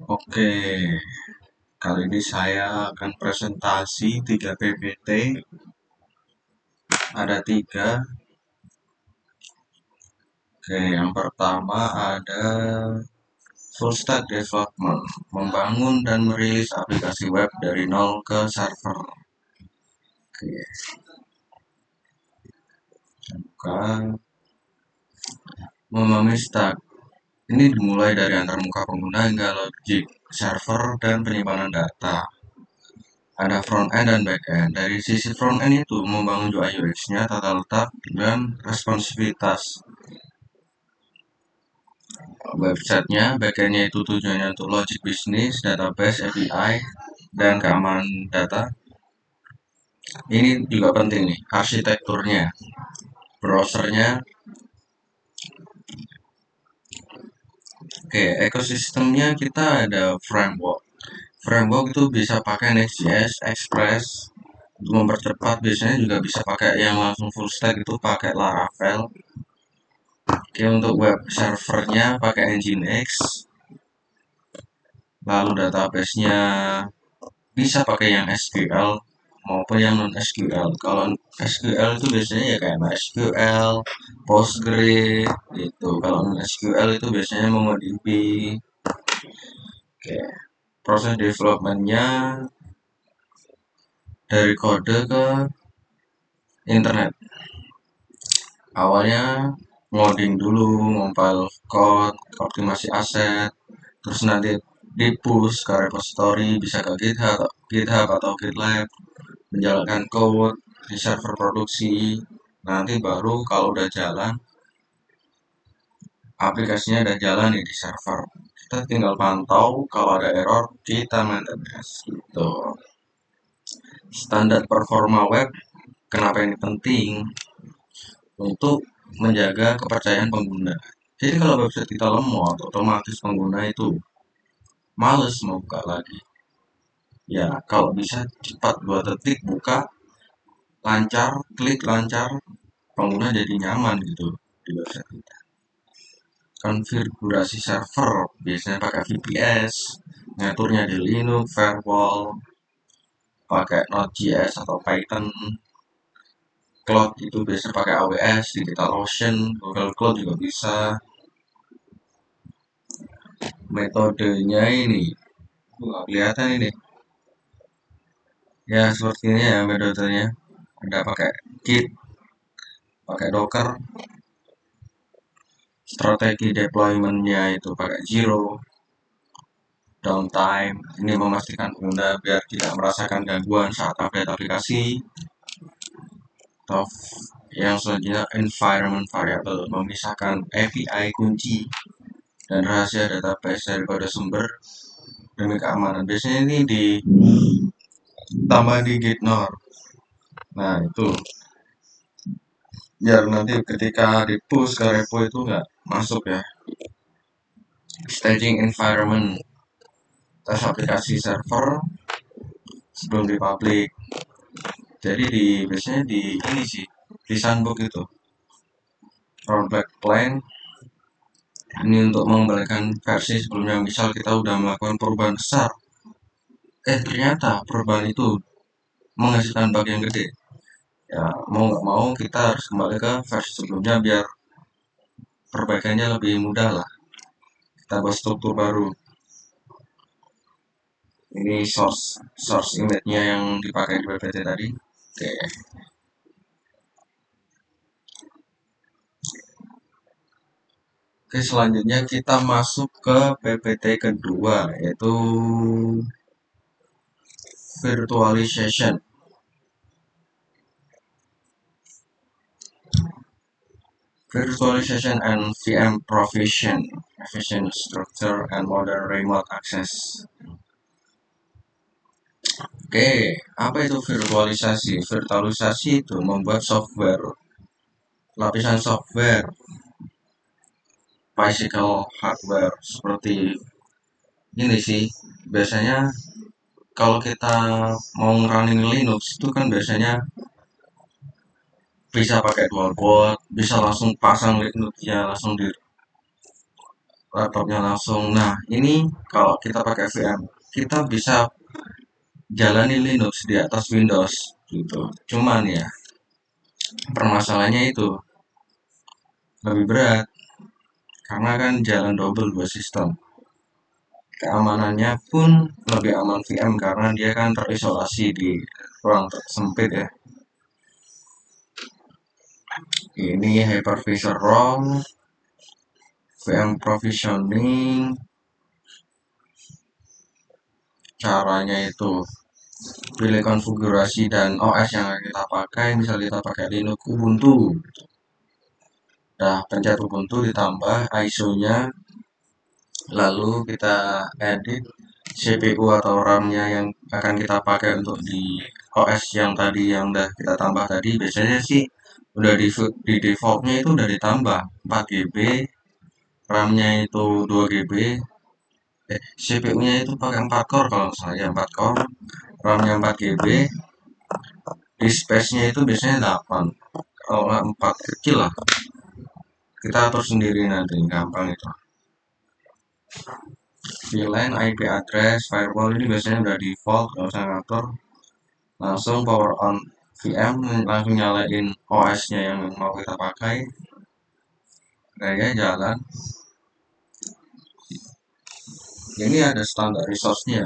Oke, kali ini saya akan presentasi 3 PPT. Ada 3. Oke, yang pertama ada full stack development, membangun dan merilis aplikasi web dari nol ke server. Oke, buka. Memahami stack. Ini dimulai dari antar muka pengguna hingga logik server dan penyimpanan data. Ada front end dan back end. Dari sisi front end itu membangun UI UX-nya, tata letak, dan responsivitas websitenya. Back end-nya itu tujuannya untuk logic bisnis, database, API, dan keamanan data. Ini juga penting nih, arsitekturnya, browsernya. Oke, ekosistemnya kita ada framework. Framework itu bisa pakai Next.js, Express. Untuk mempercepat biasanya juga bisa pakai yang langsung full stack itu pakai Laravel. Oke, untuk web servernya pakai Nginx. Lalu database-nya bisa pakai yang SQL maupun yang non SQL. Kalau SQL itu biasanya ya kayak MySQL, Postgre gitu. Kalau non SQL itu biasanya MongoDB. Oke, proses developmentnya dari kode ke internet. Awalnya ngoding dulu, compile code, optimasi aset, terus nanti di push ke repository, bisa ke GitHub atau GitLab, menjalankan code di server produksi. Nanti baru kalau udah jalan, aplikasinya udah jalan nih di server. Kita tinggal pantau, kalau ada error, kita maintenance gitu. Standar performa web, kenapa ini penting? Untuk menjaga kepercayaan pengguna. Jadi kalau website kita lemot, otomatis pengguna itu males mau buka lagi. Ya, kalau bisa cepat 2 detik buka, lancar, klik lancar, pengguna jadi nyaman gitu di website kita. Konfigurasi server biasanya pakai VPS, ngaturnya di Linux, firewall, pakai Node.js atau Python. Cloud itu biasanya pakai AWS, DigitalOcean, Google Cloud juga bisa. Metodenya ini, nggak kelihatan ini. Ya seperti ini ya metodenya. Ada pakai Git, pakai Docker, strategi deploymentnya itu pakai Zero, downtime. Ini memastikan pengguna biar tidak merasakan gangguan saat update aplikasi. Atau yang selanjutnya environment variable, memisahkan API kunci dan rahasia database daripada sumber demi keamanan. Biasanya ini ditambah di Gitnor. Nah itu biar nanti ketika di push ke repo itu nggak masuk ya. Staging environment, tes aplikasi server sebelum dipublish. Jadi biasanya di ini sih di sandbox itu rollback plan ini untuk mengembalikan versi sebelumnya. Misal kita udah melakukan perubahan besar, ternyata perubahan itu menghasilkan bug yang gede. Ya mau nggak mau kita harus kembali ke versi sebelumnya biar perbaikannya lebih mudah lah. Kita buat struktur baru. Ini source image-nya yang dipakai di PPT tadi. Oke. Oke, selanjutnya kita masuk ke PPT kedua, yaitu virtualization. Virtualization and VM provision, efficient structure, and modern remote access. Oke, apa itu virtualisasi? Virtualisasi itu membuat software, lapisan software, physical hardware seperti ini sih. Biasanya kalau kita mau running Linux itu kan biasanya bisa pakai dual boot, bisa langsung pasang Linux-nya langsung di laptopnya langsung. Nah, ini kalau kita pakai VM, kita bisa jalani Linux di atas Windows gitu. Cuman ya, permasalahannya itu lebih berat karena kan jalan double dua sistem. Keamanannya pun lebih aman VM karena dia kan terisolasi di ruang sempit ya. Ini hypervisor ROM, VM provisioning, caranya itu pilih konfigurasi dan OS yang akan kita pakai. Misal kita pakai Linux Ubuntu, nah pencet Ubuntu ditambah ISO-nya, lalu kita edit CPU atau RAM-nya yang akan kita pakai untuk di OS yang tadi yang udah kita tambah tadi. Biasanya sih udah di defaultnya itu udah ditambah 4 GB, RAM-nya itu 2 GB, CPU-nya itu pakai 4 core kalau saya 4 core, RAM-nya 4 GB, di space-nya itu biasanya 8, kalau nggak 4 kecil lah. Kita atur sendiri nanti, gampang itu. VLAN, IP address, firewall ini biasanya udah default, nggak usah ngatur. Langsung power on VM, langsung nyalain OS-nya yang mau kita pakai. Kayaknya jalan. Ini ada standar resource-nya.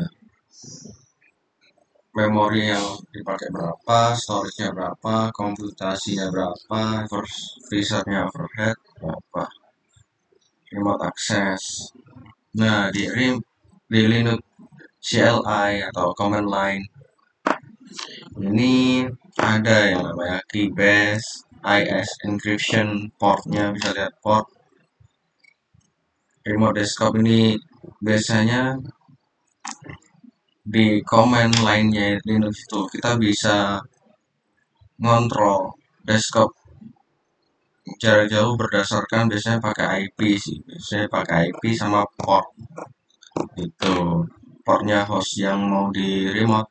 Memori yang dipakai berapa, storage-nya berapa, komputasinya berapa, freezer-nya overhead berapa, remote access. Nah, di Linux CLI atau command line ini ada yang namanya keybase, IS encryption, portnya bisa lihat port. Remote desktop ini biasanya di command line-nya Linux itu kita bisa ngontrol desktop jarak jauh berdasarkan biasanya pakai IP sih, biasanya pakai IP sama port itu, portnya host yang mau di remote.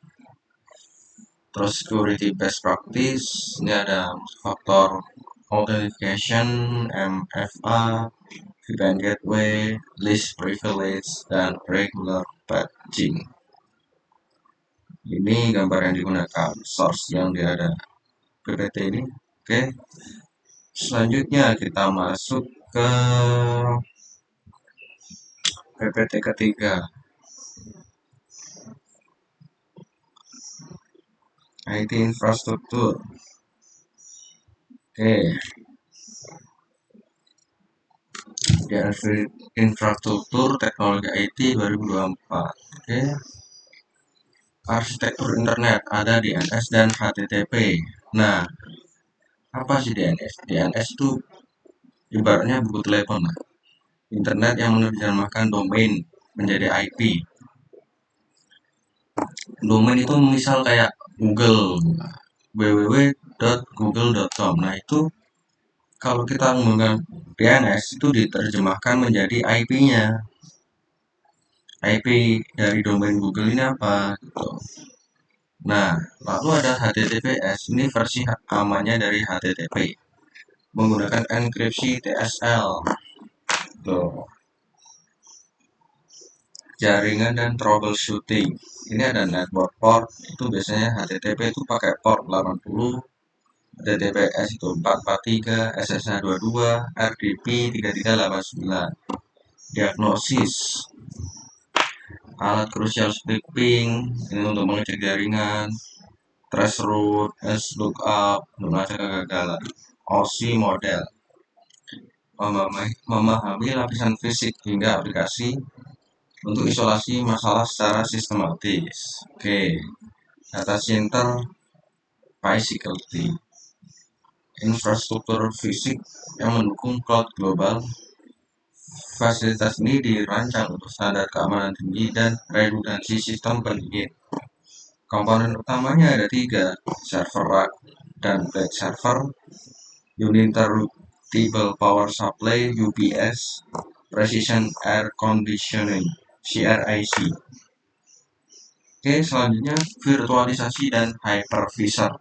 Terus security best practice, ini ada faktor authentication, MFA, VPN gateway, least privilege, dan regular patching. Ini gambar yang digunakan, source yang dia ada PPT ini. Oke, selanjutnya kita masuk ke PPT ketiga, IT infrastruktur. Oke, di infrastruktur teknologi IT 2024. Oke, arsitektur internet ada DNS dan HTTP. Nah, apa sih DNS? DNS itu ibaratnya buku telepon lah. Internet yang menerjemahkan domain menjadi IP. Domain itu misal kayak Google, www.google.com. Nah, itu kalau kita menggunakan DNS itu diterjemahkan menjadi IP-nya. IP dari domain Google ini apa gitu. Nah, lalu ada HTTPS, ini versi amannya dari HTTP menggunakan enkripsi TSL. Tuh. Jaringan dan troubleshooting. Ini ada network port, itu biasanya HTTP itu pakai port 80, HTTPS itu 443, SSH 22, RDP 3389. Diagnosis, alat crucial sweeping, ini untuk mengecek jaringan, traceroute, slookup, melacak kegagalan. OC model, memahami lapisan fisik hingga aplikasi untuk isolasi masalah secara sistematis. Oke, data center physicality, infrastruktur fisik yang mendukung cloud global. Fasilitas ini dirancang untuk standar keamanan tinggi dan redundansi sistem pendingin. Komponen utamanya ada 3, server rack dan plate server, uninterruptible power supply UPS, precision air conditioning CRIC. Oke, selanjutnya virtualisasi dan hypervisor.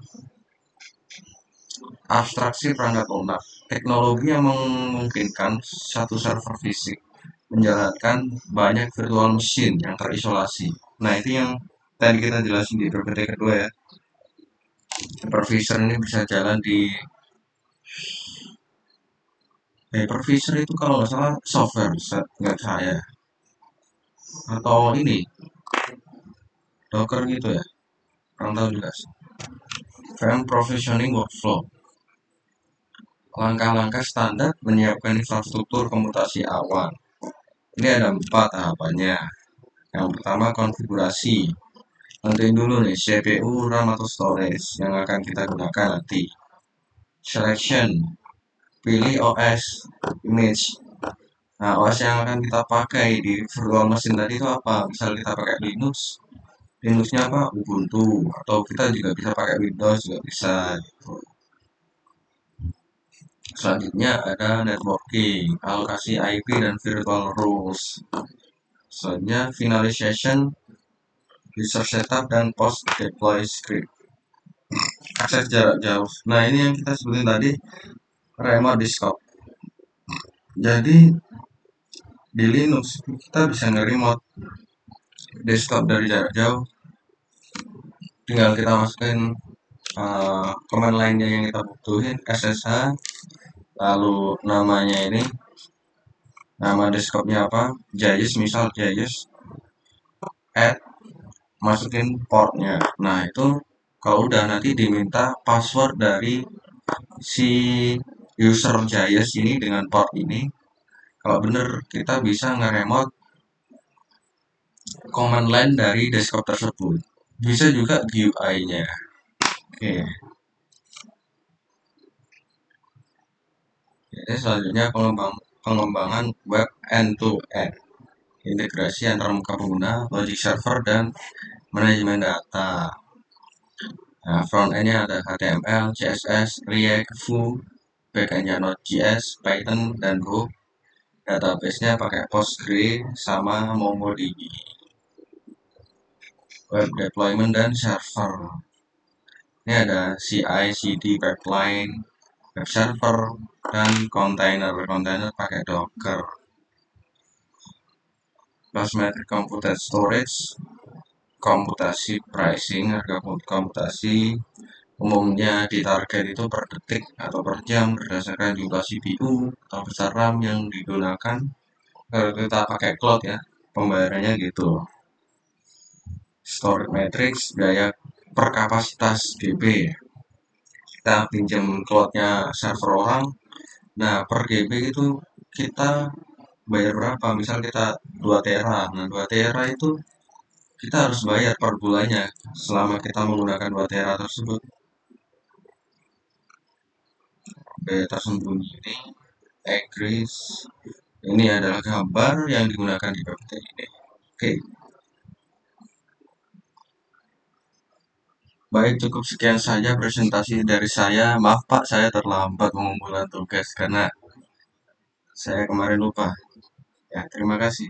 Abstraksi perangkat lunak, teknologi yang memungkinkan satu server fisik menjalankan banyak virtual machine yang terisolasi. Nah, itu yang tadi kita jelasin di PPT kedua ya. Hypervisor ini bisa jalan di hypervisor itu kalau nggak salah software, nggak saya. Atau ini, Docker gitu ya. Kurang tahu juga sih. VM Provisioning Workflow. Langkah-langkah standar menyiapkan infrastruktur komutasi awal. Ini ada 4 tahapannya. Yang pertama konfigurasi. Tentuin dulu nih CPU, RAM atau storage yang akan kita gunakan nanti. Selection. Pilih OS, image. Nah, OS yang akan kita pakai di virtual machine tadi itu apa? Misal kita pakai Linux, Linuxnya apa? Ubuntu. Atau kita juga bisa pakai Windows juga bisa. Gitu. Selanjutnya ada networking, alokasi IP dan virtual rules. Selanjutnya finalization, user setup dan post deploy script. Akses jarak jauh. Nah, ini yang kita sebutin tadi remote desktop. Jadi di Linux kita bisa nge-remote desktop dari jarak jauh. Tinggal kita masukin command lainnya yang kita butuhin, SSH, lalu namanya ini, nama desktopnya apa, JAYUS misal JAYUS, add, masukin portnya. Nah itu kalau udah nanti diminta password dari si user JAYUS ini dengan port ini. Kalau bener kita bisa nge-remote command line dari desktop tersebut. Bisa juga GUI-nya. Oke. Jadi selanjutnya pengembangan web end-to-end. Integrasi antar muka pengguna, logic server, dan manajemen data. Nah, front end-nya ada HTML, CSS, React, Vue, back-end-nya Node.js, Python, dan Go. Database-nya pakai Postgre sama MongoDB. Web deployment dan server. Ini ada CI/CD pipeline, web server, dan container. Container pakai Docker. Plasmatic Computed Storage, komputasi pricing, harga komputasi umumnya ditarget itu per detik atau per jam berdasarkan jumlah CPU atau besar RAM yang digunakan. Kalau kita pakai cloud ya, pembayarannya gitu. Storage matrix, biaya per kapasitas GB. Kita pinjam cloudnya server orang, nah per GB itu kita bayar berapa? Misal kita 2 tera, nah 2 tera itu kita harus bayar per bulannya selama kita menggunakan 2 tera tersebut. Biaya tersembunyi ini Egris. Ini adalah gambar yang digunakan di PPT ini. Oke. Baik, cukup sekian saja presentasi dari saya. Maaf Pak, saya terlambat mengumpulkan tugas karena saya kemarin lupa. Ya, terima kasih.